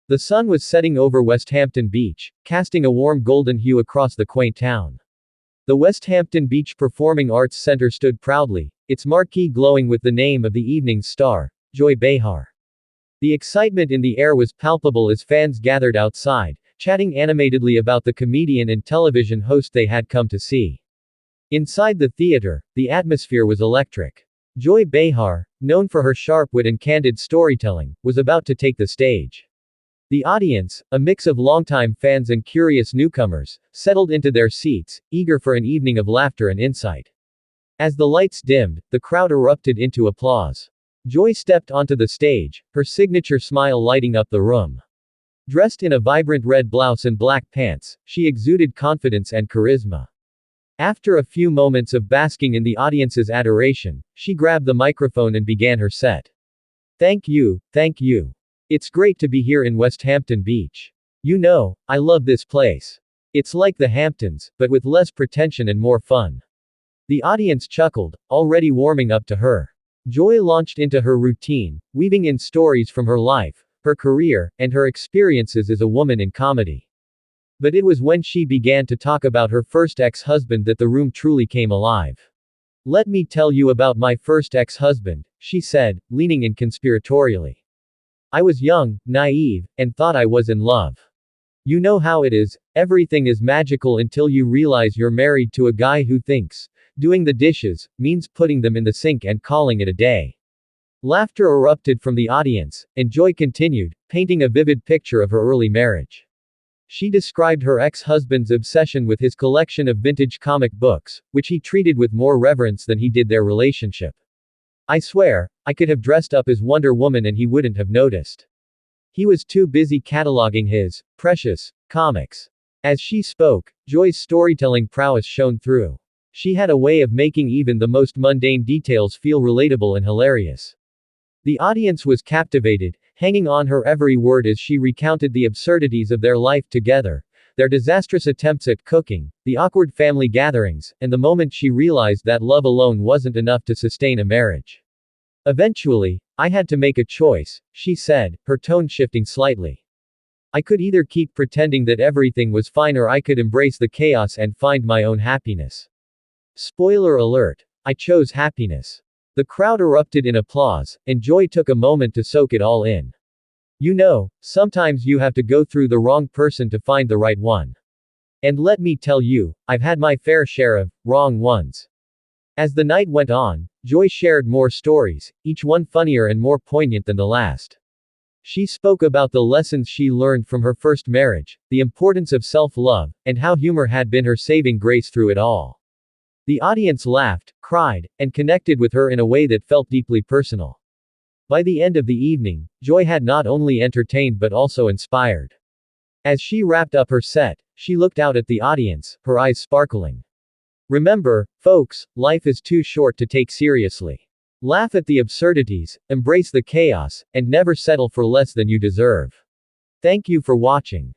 The sun was setting over Westhampton Beach, casting a warm golden hue across the quaint town. The Westhampton Beach Performing Arts Centre stood proudly, its marquee glowing with the name of the evening's star, Joy Behar. The excitement in the air was palpable as fans gathered outside, chatting animatedly about the comedian and television host they had come to see. Inside the theater, the atmosphere was electric. Joy Behar, known for her sharp wit and candid storytelling, was about to take the stage. The audience, a mix of longtime fans and curious newcomers, settled into their seats, eager for an evening of laughter and insight. As the lights dimmed, the crowd erupted into applause. Joy stepped onto the stage, her signature smile lighting up the room. Dressed in a vibrant red blouse and black pants, she exuded confidence and charisma. After a few moments of basking in the audience's adoration, she grabbed the microphone and began her set. Thank you, thank you. It's great to be here in Westhampton Beach. You know, I love this place. It's like the Hamptons, but with less pretension and more fun. The audience chuckled, already warming up to her. Joy launched into her routine, weaving in stories from her life, her career, and her experiences as a woman in comedy. But it was when she began to talk about her first ex-husband that the room truly came alive. Let me tell you about my first ex-husband, she said, leaning in conspiratorially. I was young, naive, and thought I was in love. You know how it is, everything is magical until you realize you're married to a guy who thinks doing the dishes means putting them in the sink and calling it a day. Laughter erupted from the audience, and Joy continued, painting a vivid picture of her early marriage. She described her ex-husband's obsession with his collection of vintage comic books, which he treated with more reverence than he did their relationship. I swear, I could have dressed up as Wonder Woman and he wouldn't have noticed. He was too busy cataloging his precious comics. As she spoke, Joy's storytelling prowess shone through. She had a way of making even the most mundane details feel relatable and hilarious. The audience was captivated, hanging on her every word as she recounted the absurdities of their life together, their disastrous attempts at cooking, the awkward family gatherings, and the moment she realized that love alone wasn't enough to sustain a marriage. Eventually, I had to make a choice, she said, her tone shifting slightly. I could either keep pretending that everything was fine or I could embrace the chaos and find my own happiness. Spoiler alert, I chose happiness. The crowd erupted in applause, and Joy took a moment to soak it all in. You know, sometimes you have to go through the wrong person to find the right one. And let me tell you, I've had my fair share of wrong ones. As the night went on, Joy shared more stories, each one funnier and more poignant than the last. She spoke about the lessons she learned from her first marriage, the importance of self-love, and how humor had been her saving grace through it all. The audience laughed, cried, and connected with her in a way that felt deeply personal. By the end of the evening, Joy had not only entertained but also inspired. As she wrapped up her set, she looked out at the audience, her eyes sparkling. Remember, folks, life is too short to take seriously. Laugh at the absurdities, embrace the chaos, and never settle for less than you deserve. Thank you for watching.